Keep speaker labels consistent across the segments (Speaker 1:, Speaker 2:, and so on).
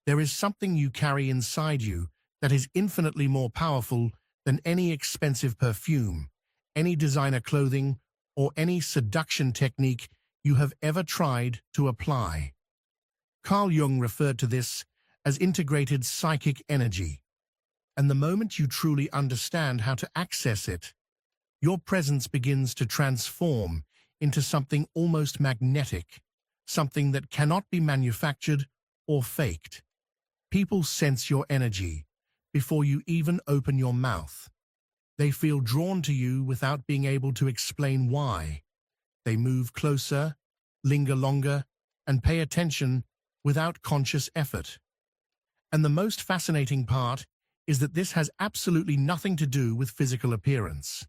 Speaker 1: There is something you carry inside you that is infinitely more powerful than any expensive perfume, any designer clothing, or any seduction technique you have ever tried to apply. Carl Jung referred to this as integrated psychic energy, and the moment you truly understand how to access it, your presence begins to transform into something almost magnetic, something that cannot be manufactured or faked. People sense your energy before you even open your mouth. They feel drawn to you without being able to explain why. They move closer, linger longer, and pay attention without conscious effort. And the most fascinating part is that this has absolutely nothing to do with physical appearance.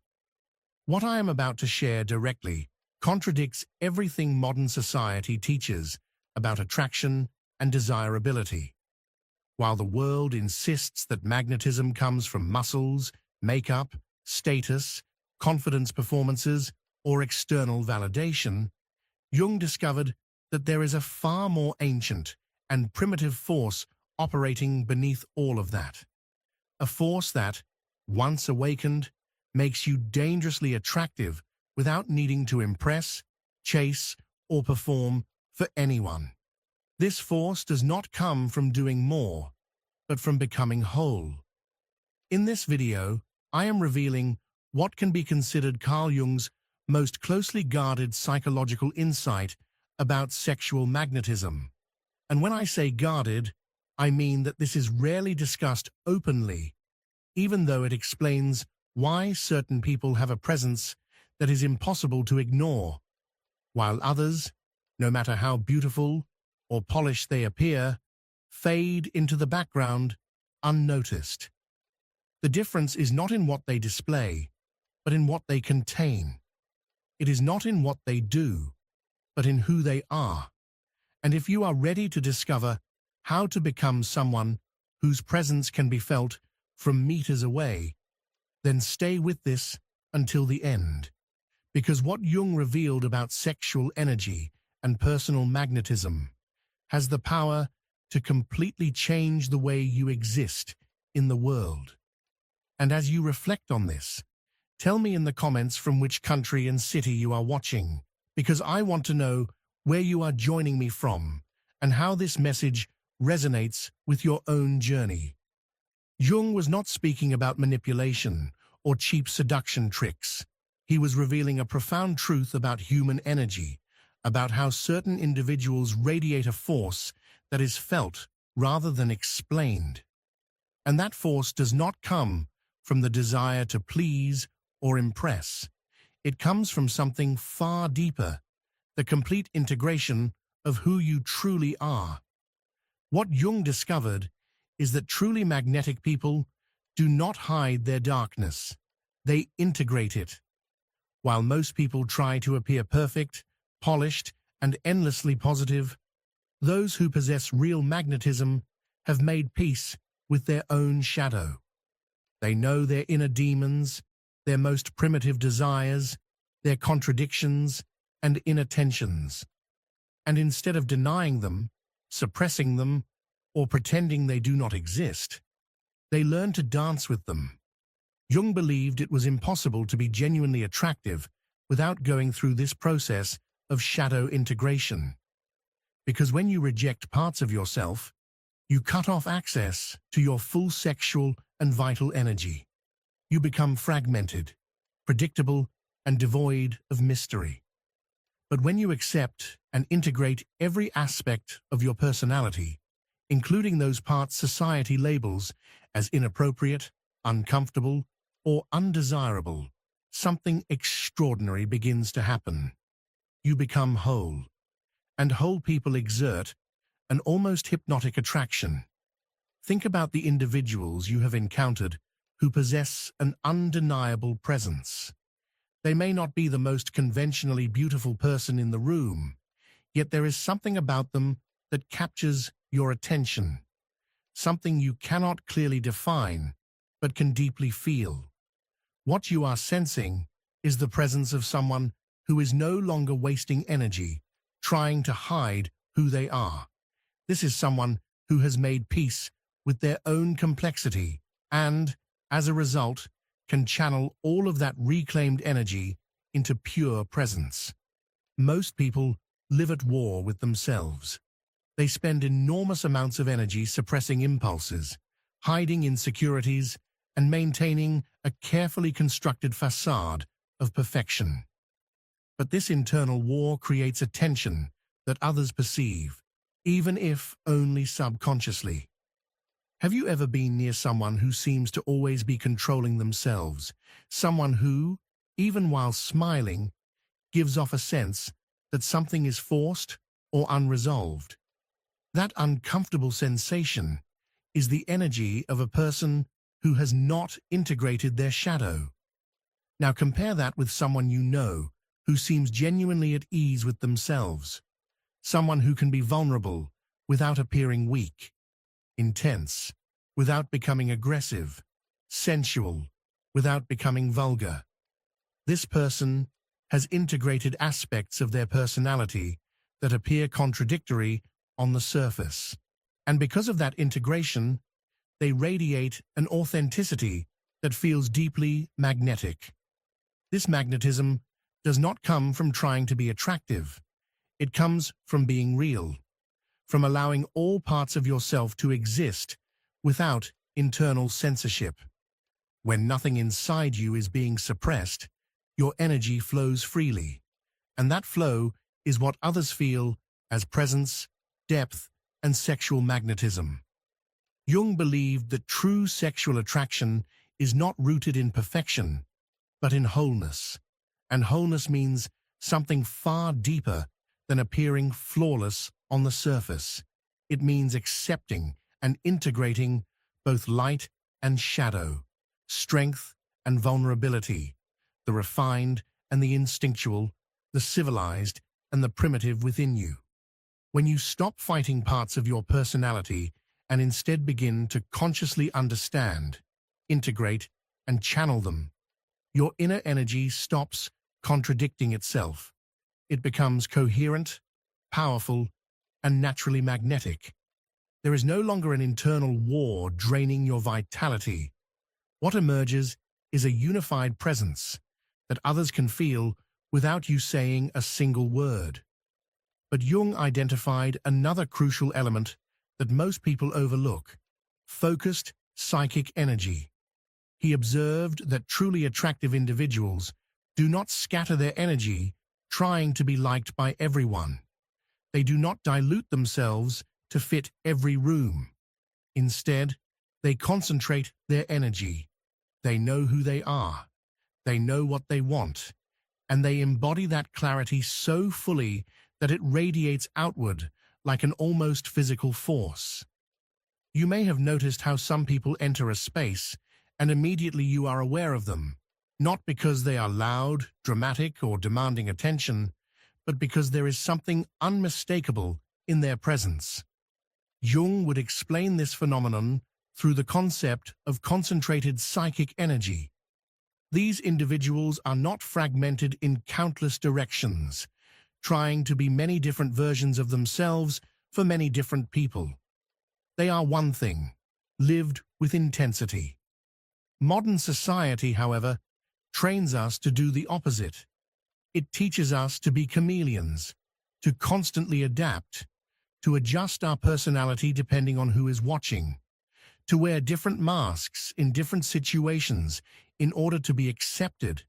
Speaker 1: What I am about to share directly contradicts everything modern society teaches about attraction and desirability. While the world insists that magnetism comes from muscles, makeup, status, confidence performances, or external validation, Jung discovered that there is a far more ancient and primitive force operating beneath all of that. A force that, once awakened, makes you dangerously attractive without needing to impress, chase, or perform for anyone. This force does not come from doing more, but from becoming whole. In this video, I am revealing what can be considered Carl Jung's most closely guarded psychological insight about sexual magnetism. And when I say guarded, I mean that this is rarely discussed openly, even though it explains why certain people have a presence that is impossible to ignore, while others, no matter how beautiful or polished they appear, fade into the background unnoticed. The difference is not in what they display, but in what they contain. It is not in what they do, but in who they are. And if you are ready to discover how to become someone whose presence can be felt from meters away, then stay with this until the end. Because what Jung revealed about sexual energy and personal magnetism has the power to completely change the way you exist in the world. And as you reflect on this, tell me in the comments from which country and city you are watching, because I want to know where you are joining me from and how this message resonates with your own journey. Jung was not speaking about manipulation or cheap seduction tricks. He was revealing a profound truth about human energy, about how certain individuals radiate a force that is felt rather than explained. And that force does not come from the desire to please or impress. It comes from something far deeper, the complete integration of who you truly are. What Jung discovered is that truly magnetic people do not hide their darkness. They integrate it. While most people try to appear perfect, polished, and endlessly positive, those who possess real magnetism have made peace with their own shadow. They know their inner demons, their most primitive desires, their contradictions, and inattentions. And instead of denying them, suppressing them, or pretending they do not exist, they learn to dance with them. Jung believed it was impossible to be genuinely attractive without going through this process of shadow integration. Because when you reject parts of yourself, you cut off access to your full sexual and vital energy. You become fragmented, predictable, and devoid of mystery. But when you accept and integrate every aspect of your personality, including those parts society labels as inappropriate, uncomfortable, or undesirable, something extraordinary begins to happen. You become whole, and whole people exert an almost hypnotic attraction. Think about the individuals you have encountered who possess an undeniable presence. They may not be the most conventionally beautiful person in the room, yet there is something about them that captures your attention, something you cannot clearly define, but can deeply feel. What you are sensing is the presence of someone who is no longer wasting energy trying to hide who they are. This is someone who has made peace with their own complexity and, as a result, can channel all of that reclaimed energy into pure presence. Most people live at war with themselves. They spend enormous amounts of energy suppressing impulses, hiding insecurities, and maintaining a carefully constructed facade of perfection. But this internal war creates a tension that others perceive, even if only subconsciously. Have you ever been near someone who seems to always be controlling themselves? Someone who, even while smiling, gives off a sense that something is forced or unresolved? That uncomfortable sensation is the energy of a person who has not integrated their shadow. Now compare that with someone you know who seems genuinely at ease with themselves. Someone who can be vulnerable without appearing weak, intense without becoming aggressive, sensual without becoming vulgar. This person has integrated aspects of their personality that appear contradictory on the surface. And because of that integration, they radiate an authenticity that feels deeply magnetic. This magnetism does not come from trying to be attractive. It comes from being real, from allowing all parts of yourself to exist without internal censorship. When nothing inside you is being suppressed, your energy flows freely, and that flow is what others feel as presence, depth, and sexual magnetism. Jung believed that true sexual attraction is not rooted in perfection, but in wholeness. And wholeness means something far deeper than appearing flawless on the surface. It means accepting and integrating both light and shadow, strength and vulnerability, the refined and the instinctual, the civilized and the primitive within you. When you stop fighting parts of your personality and instead begin to consciously understand, integrate, and channel them, your inner energy stops contradicting itself. It becomes coherent, powerful, and naturally magnetic. There is no longer an internal war draining your vitality. What emerges is a unified presence that others can feel without you saying a single word. But Jung identified another crucial element that most people overlook: focused psychic energy. He observed that truly attractive individuals do not scatter their energy trying to be liked by everyone. They do not dilute themselves to fit every room. Instead, they concentrate their energy. They know who they are. They know what they want. And they embody that clarity so fully that it radiates outward like an almost physical force. You may have noticed how some people enter a space and immediately you are aware of them, not because they are loud, dramatic, or demanding attention, but because there is something unmistakable in their presence. Jung would explain this phenomenon through the concept of concentrated psychic energy. These individuals are not fragmented in countless directions, trying to be many different versions of themselves for many different people. They are one thing, lived with intensity. Modern society, however, trains us to do the opposite. It teaches us to be chameleons, to constantly adapt, to adjust our personality depending on who is watching, to wear different masks in different situations in order to be accepted,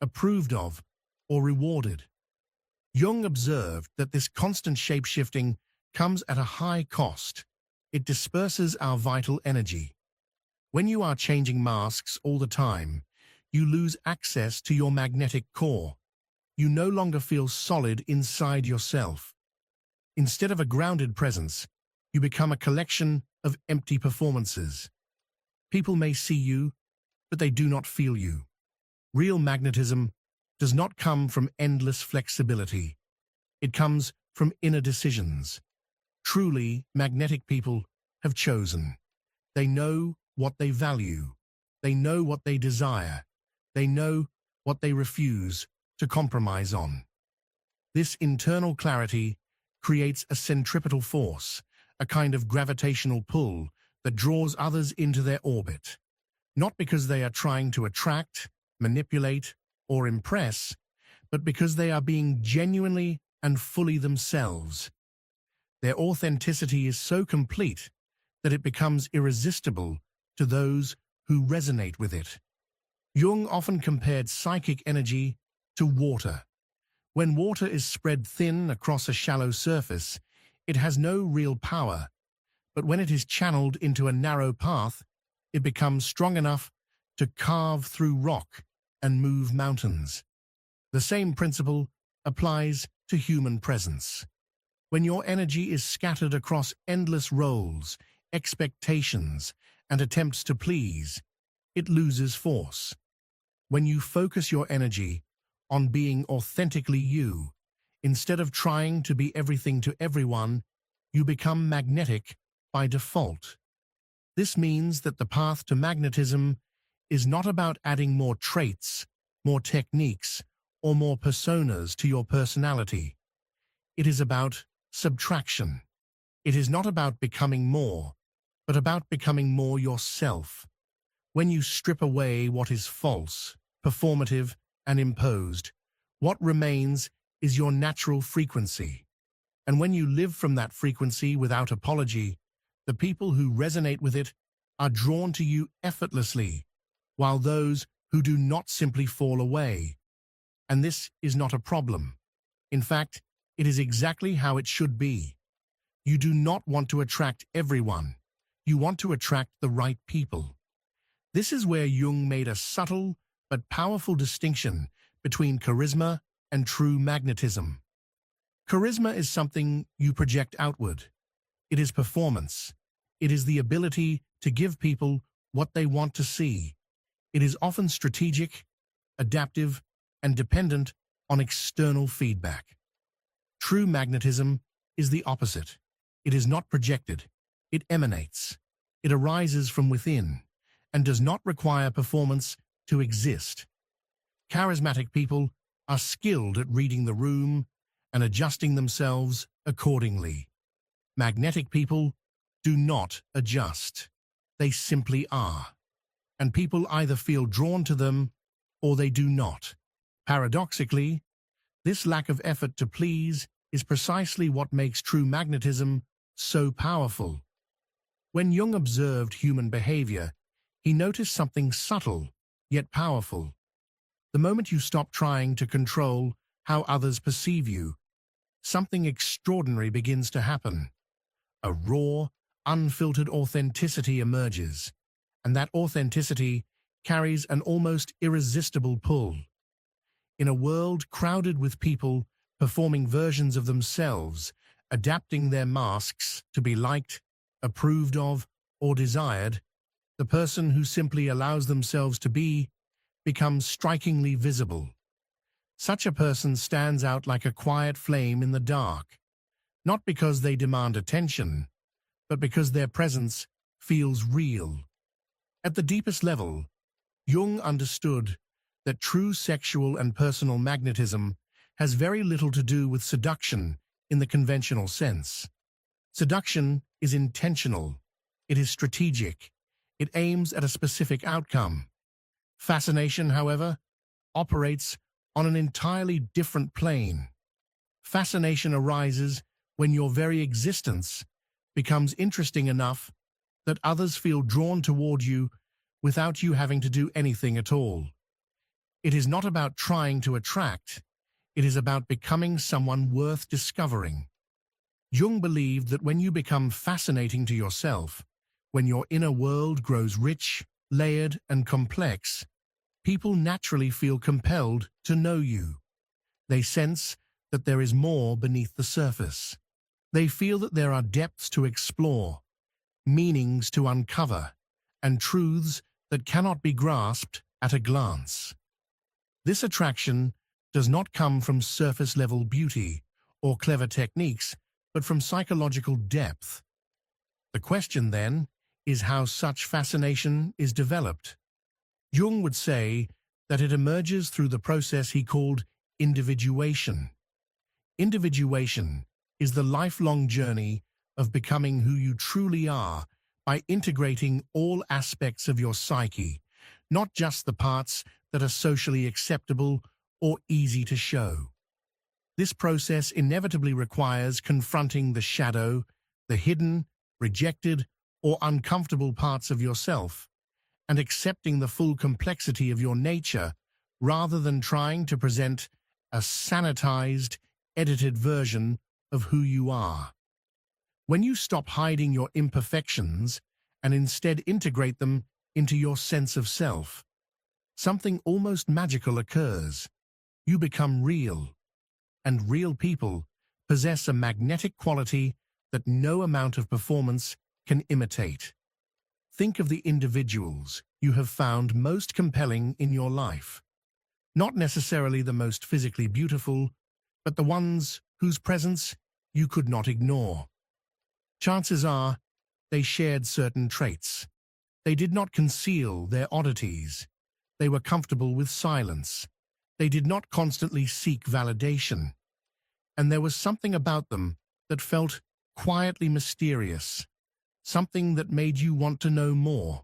Speaker 1: approved of, or rewarded. Jung observed that this constant shape-shifting comes at a high cost. It disperses our vital energy. When you are changing masks all the time, you lose access to your magnetic core. You no longer feel solid inside yourself. Instead of a grounded presence, you become a collection of empty performances. People may see you, but they do not feel you. Real magnetism does not come from endless flexibility. It comes from inner decisions. Truly magnetic people have chosen. They know what they value. They know what they desire. They know what they refuse to compromise on. This internal clarity creates a centripetal force, a kind of gravitational pull that draws others into their orbit, not because they are trying to attract, manipulate, or impress, but because they are being genuinely and fully themselves. Their authenticity is so complete that it becomes irresistible to those who resonate with it. Jung often compared psychic energy to water. When water is spread thin across a shallow surface, it has no real power, but when it is channeled into a narrow path, it becomes strong enough to carve through rock and move mountains. The same principle applies to human presence. When your energy is scattered across endless roles, expectations, and attempts to please, it loses force. When you focus your energy on being authentically you, instead of trying to be everything to everyone, you become magnetic by default. This means that the path to magnetism is not about adding more traits, more techniques, or more personas to your personality. It is about subtraction. It is not about becoming more, but about becoming more yourself. When you strip away what is false, performative, and imposed, what remains is your natural frequency. And when you live from that frequency without apology, the people who resonate with it are drawn to you effortlessly, while those who do not simply fall away. And this is not a problem. In fact, it is exactly how it should be. You do not want to attract everyone. You want to attract the right people. This is where Jung made a subtle but powerful distinction between charisma and true magnetism. Charisma is something you project outward. It is performance. It is the ability to give people what they want to see. It is often strategic, adaptive, and dependent on external feedback. True magnetism is the opposite. It is not projected. It emanates. It arises from within and does not require performance to exist. Charismatic people are skilled at reading the room and adjusting themselves accordingly. Magnetic people do not adjust. They simply are. And people either feel drawn to them or they do not. Paradoxically, this lack of effort to please is precisely what makes true magnetism so powerful. When Jung observed human behavior, he noticed something subtle yet powerful. The moment you stop trying to control how others perceive you, something extraordinary begins to happen. A raw, unfiltered authenticity emerges, and that authenticity carries an almost irresistible pull. In a world crowded with people performing versions of themselves, adapting their masks to be liked, approved of, or desired, the person who simply allows themselves to be becomes strikingly visible. Such a person stands out like a quiet flame in the dark, not because they demand attention, but because their presence feels real. At the deepest level, Jung understood that true sexual and personal magnetism has very little to do with seduction in the conventional sense. Seduction is intentional. It is strategic. It aims at a specific outcome. Fascination, however, operates on an entirely different plane. Fascination arises when your very existence becomes interesting enough that others feel drawn toward you without you having to do anything at all. It is not about trying to attract. It is about becoming someone worth discovering. Jung believed that when you become fascinating to yourself, when your inner world grows rich, layered, and complex, people naturally feel compelled to know you. They sense that there is more beneath the surface. They feel that there are depths to explore, meanings to uncover, and truths that cannot be grasped at a glance. This attraction does not come from surface-level beauty or clever techniques, but from psychological depth. The question, then, is how such fascination is developed. Jung would say that it emerges through the process he called individuation. Individuation is the lifelong journey of becoming who you truly are by integrating all aspects of your psyche, not just the parts that are socially acceptable or easy to show. This process inevitably requires confronting the shadow, the hidden, rejected, or uncomfortable parts of yourself, and accepting the full complexity of your nature rather than trying to present a sanitized, edited version of who you are. When you stop hiding your imperfections and instead integrate them into your sense of self, something almost magical occurs. You become real, and real people possess a magnetic quality that no amount of performance can imitate. Think of the individuals you have found most compelling in your life. Not necessarily the most physically beautiful, but the ones whose presence you could not ignore. Chances are they shared certain traits. They did not conceal their oddities. They were comfortable with silence. They did not constantly seek validation. And there was something about them that felt quietly mysterious, something that made you want to know more.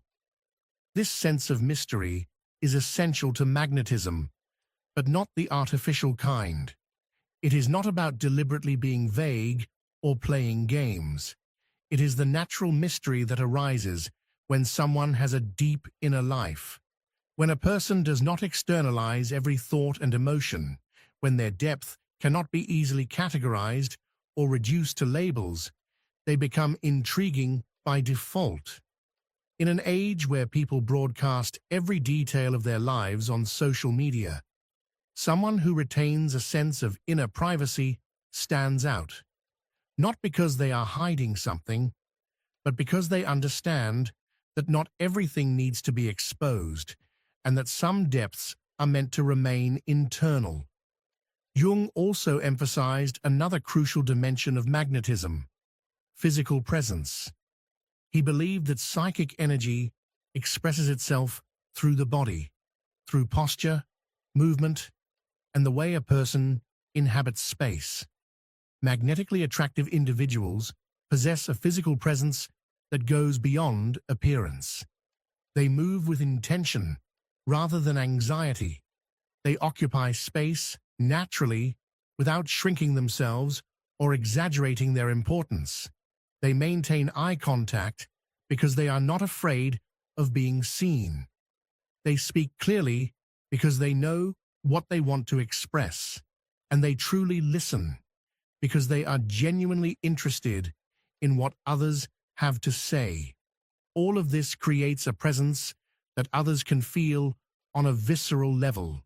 Speaker 1: This sense of mystery is essential to magnetism, but not the artificial kind. It is not about deliberately being vague or playing games. It is the natural mystery that arises when someone has a deep inner life. When a person does not externalize every thought and emotion, when their depth cannot be easily categorized or reduced to labels, they become intriguing by default. In an age where people broadcast every detail of their lives on social media, someone who retains a sense of inner privacy stands out. Not because they are hiding something, but because they understand that not everything needs to be exposed, and that some depths are meant to remain internal. Jung also emphasized another crucial dimension of magnetism: physical presence. He believed that psychic energy expresses itself through the body, through posture, movement, and the way a person inhabits space. Magnetically attractive individuals possess a physical presence that goes beyond appearance. They move with intention rather than anxiety. They occupy space naturally without shrinking themselves or exaggerating their importance. They maintain eye contact because they are not afraid of being seen. They speak clearly because they know what they want to express, and they truly listen because they are genuinely interested in what others have to say. All of this creates a presence that others can feel on a visceral level.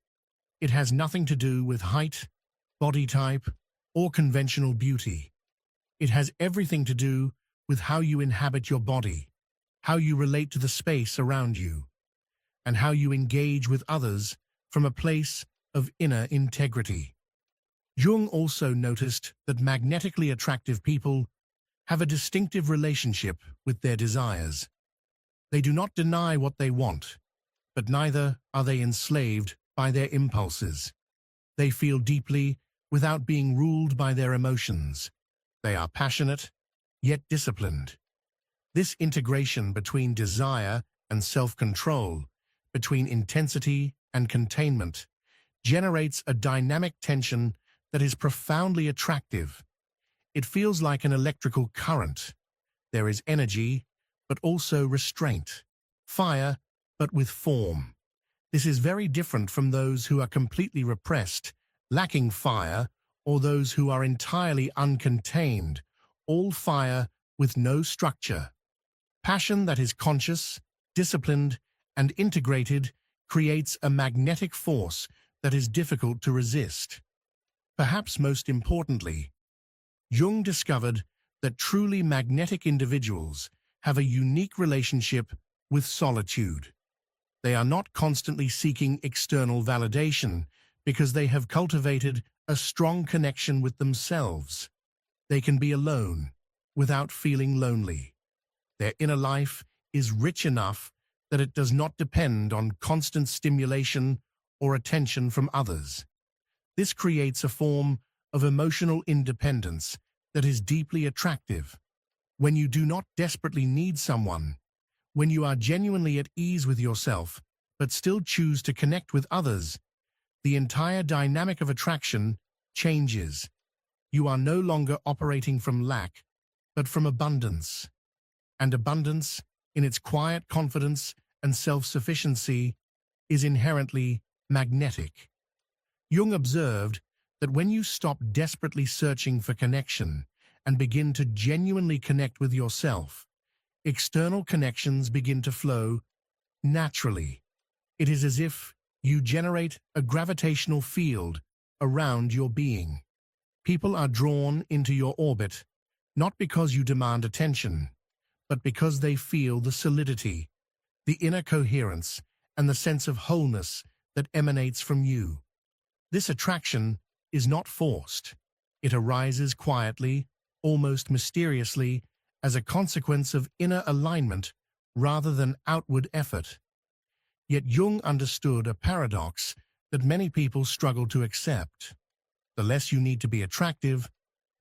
Speaker 1: It has nothing to do with height, body type, or conventional beauty. It has everything to do with how you inhabit your body, how you relate to the space around you, and how you engage with others from a place of inner integrity. Jung also noticed that magnetically attractive people have a distinctive relationship with their desires. They do not deny what they want, but neither are they enslaved by their impulses. They feel deeply without being ruled by their emotions. They are passionate, yet disciplined. This integration between desire and self-control, between intensity and containment, generates a dynamic tension that is profoundly attractive. It feels like an electrical current. There is energy, but also restraint. Fire, but with form. This is very different from those who are completely repressed, lacking fire, or those who are entirely uncontained, all fire with no structure. Passion that is conscious, disciplined, and integrated creates a magnetic force that is difficult to resist. Perhaps most importantly, Jung discovered that truly magnetic individuals have a unique relationship with solitude. They are not constantly seeking external validation because they have cultivated a strong connection with themselves. They can be alone without feeling lonely. Their inner life is rich enough that it does not depend on constant stimulation or attention from others. This creates a form of emotional independence that is deeply attractive. when you do not desperately need someone, when you are genuinely at ease with yourself, but still choose to connect with others, the entire dynamic of attraction changes. You are no longer operating from lack, but from abundance. And abundance, in its quiet confidence and self-sufficiency, is inherently magnetic. Jung observed that when you stop desperately searching for connection and begin to genuinely connect with yourself, external connections begin to flow naturally. It is as if you generate a gravitational field around your being. People are drawn into your orbit, not because you demand attention, but because they feel the solidity, the inner coherence, and the sense of wholeness that emanates from you. This attraction is not forced. It arises quietly, almost mysteriously, as a consequence of inner alignment rather than outward effort. Yet Jung understood a paradox that many people struggle to accept. The less you need to be attractive,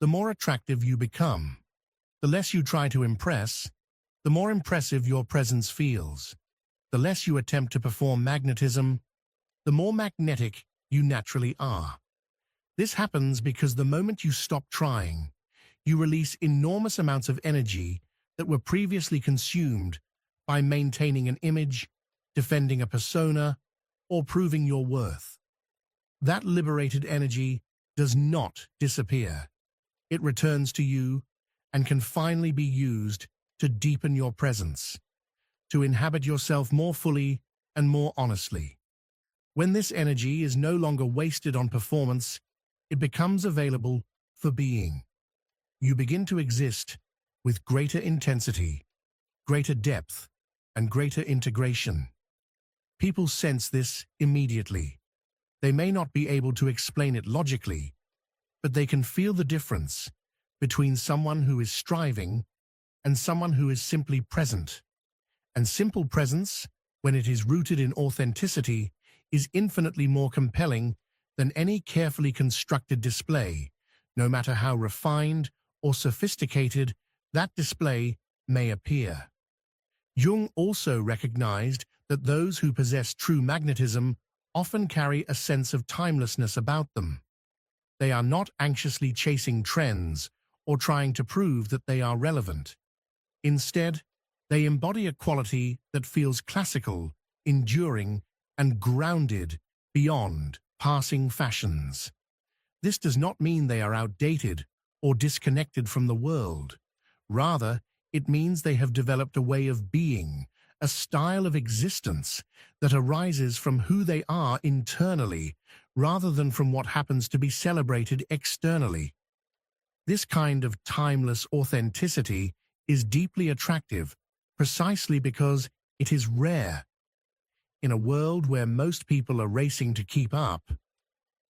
Speaker 1: the more attractive you become. The less you try to impress, the more impressive your presence feels. The less you attempt to perform magnetism, the more magnetic you naturally are. This happens because the moment you stop trying, you release enormous amounts of energy that were previously consumed by maintaining an image, defending a persona, or proving your worth. That liberated energy does not disappear. It returns to you and can finally be used to deepen your presence, to inhabit yourself more fully and more honestly. When this energy is no longer wasted on performance, it becomes available for being. You begin to exist with greater intensity, greater depth, and greater integration. People sense this immediately. They may not be able to explain it logically, but they can feel the difference between someone who is striving and someone who is simply present. And simple presence, when it is rooted in authenticity, is infinitely more compelling than any carefully constructed display, no matter how refined or sophisticated that display may appear. Jung also recognized that those who possess true magnetism often carry a sense of timelessness about them. They are not anxiously chasing trends or trying to prove that they are relevant. Instead, they embody a quality that feels classical, enduring, and grounded beyond passing fashions. This does not mean they are outdated or disconnected from the world. Rather, it means they have developed a way of being, a style of existence that arises from who they are internally, rather than from what happens to be celebrated externally. This kind of timeless authenticity is deeply attractive, precisely because it is rare. In a world where most people are racing to keep up,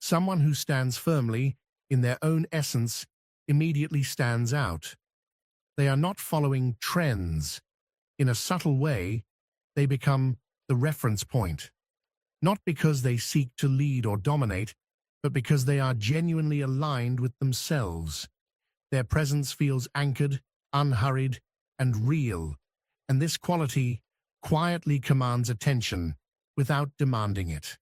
Speaker 1: someone who stands firmly in their own essence immediately stands out. They are not following trends. In a subtle way, they become the reference point. Not because they seek to lead or dominate, but because they are genuinely aligned with themselves. Their presence feels anchored, unhurried, and real, and this quality quietly commands attention without demanding it.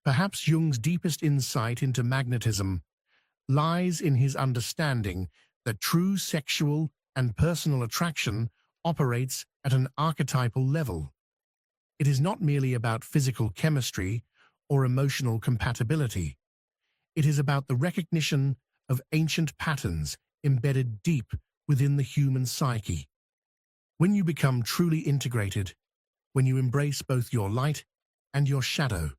Speaker 1: Perhaps Jung's deepest insight into magnetism lies in his understanding that true sexual and personal attraction operates at an archetypal level. It is not merely about physical chemistry or emotional compatibility. It is about the recognition of ancient patterns embedded deep within the human psyche. When you become truly integrated, when you embrace both your light and your shadow,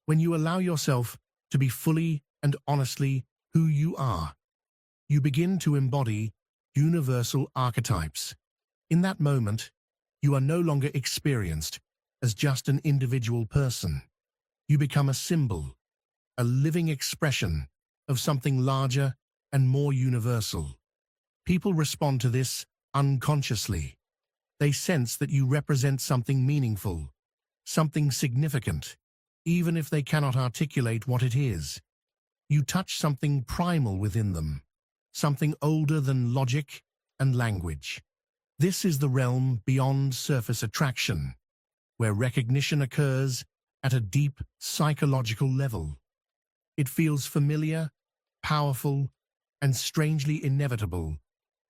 Speaker 1: when you allow yourself to be fully and honestly who you are, you begin to embody universal archetypes. In that moment, you are no longer experienced as just an individual person. You become a symbol, a living expression of something larger and more universal. People respond to this unconsciously. They sense that you represent something meaningful, something significant, even if they cannot articulate what it is. You touch something primal within them, something older than logic and language. This is the realm beyond surface attraction, where recognition occurs at a deep psychological level. It feels familiar, powerful, and strangely inevitable,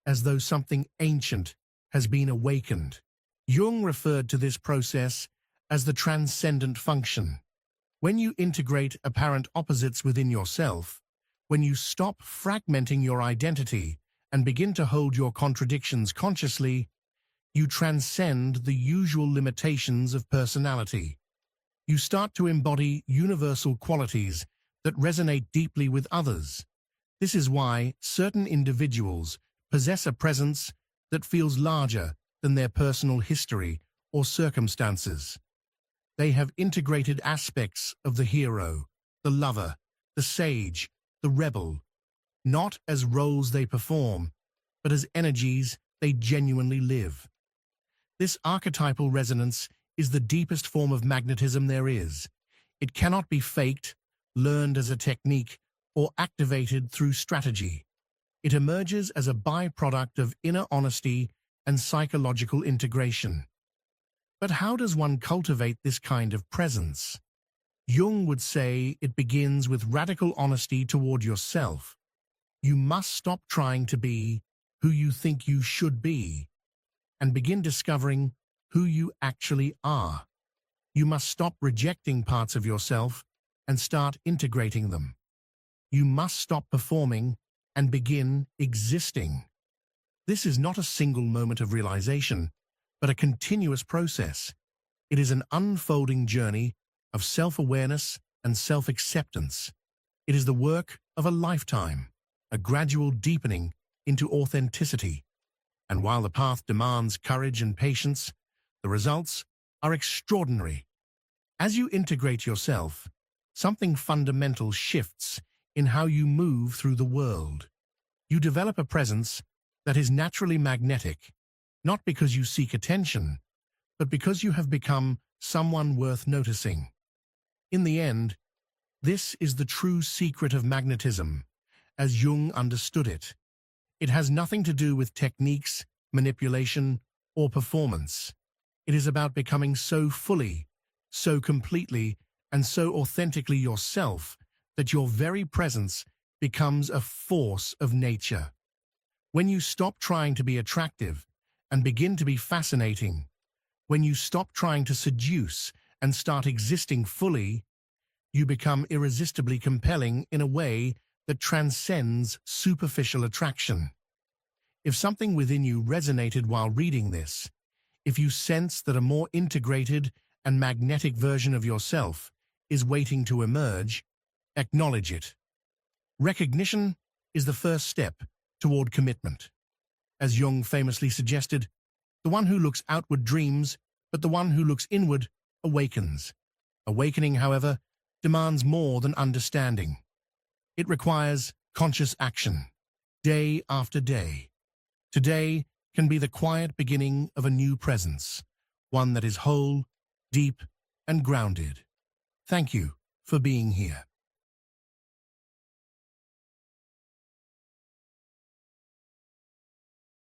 Speaker 1: as though something ancient has been awakened. Jung referred to this process as the transcendent function. When you integrate apparent opposites within yourself, when you stop fragmenting your identity and begin to hold your contradictions consciously, you transcend the usual limitations of personality. You start to embody universal qualities that resonate deeply with others. This is why certain individuals possess a presence that feels larger than their personal history or circumstances. They have integrated aspects of the hero, the lover, the sage, the rebel, not as roles they perform, but as energies they genuinely live. This archetypal resonance is the deepest form of magnetism there is. It cannot be faked, learned as a technique, or activated through strategy. It emerges as a byproduct of inner honesty and psychological integration. But how does one cultivate this kind of presence? Jung would say it begins with radical honesty toward yourself. You must stop trying to be who you think you should be and begin discovering who you actually are. You must stop rejecting parts of yourself and start integrating them. You must stop performing and begin existing. This is not a single moment of realization, but a continuous process. It is an unfolding journey of self-awareness and self-acceptance. It is the work of a lifetime, a gradual deepening into authenticity. And while the path demands courage and patience, the results are extraordinary. As you integrate yourself, something fundamental shifts in how you move through the world. You develop a presence that is naturally magnetic, not because you seek attention, but because you have become someone worth noticing. In the end, this is the true secret of magnetism, as Jung understood it. It has nothing to do with techniques, manipulation, or performance. It is about becoming so fully, so completely, and so authentically yourself that your very presence becomes a force of nature. When you stop trying to be attractive and begin to be fascinating, when you stop trying to seduce and start existing fully, you become irresistibly compelling in a way that transcends superficial attraction. If something within you resonated while reading this, if you sense that a more integrated and magnetic version of yourself is waiting to emerge, acknowledge it. Recognition is the first step toward commitment. As Jung famously suggested, the one who looks outward dreams, but the one who looks inward awakens. Awakening, however, demands more than understanding. It requires conscious action, day after day. Today can be the quiet beginning of a new presence, one that is whole, deep, and grounded. Thank you for being here.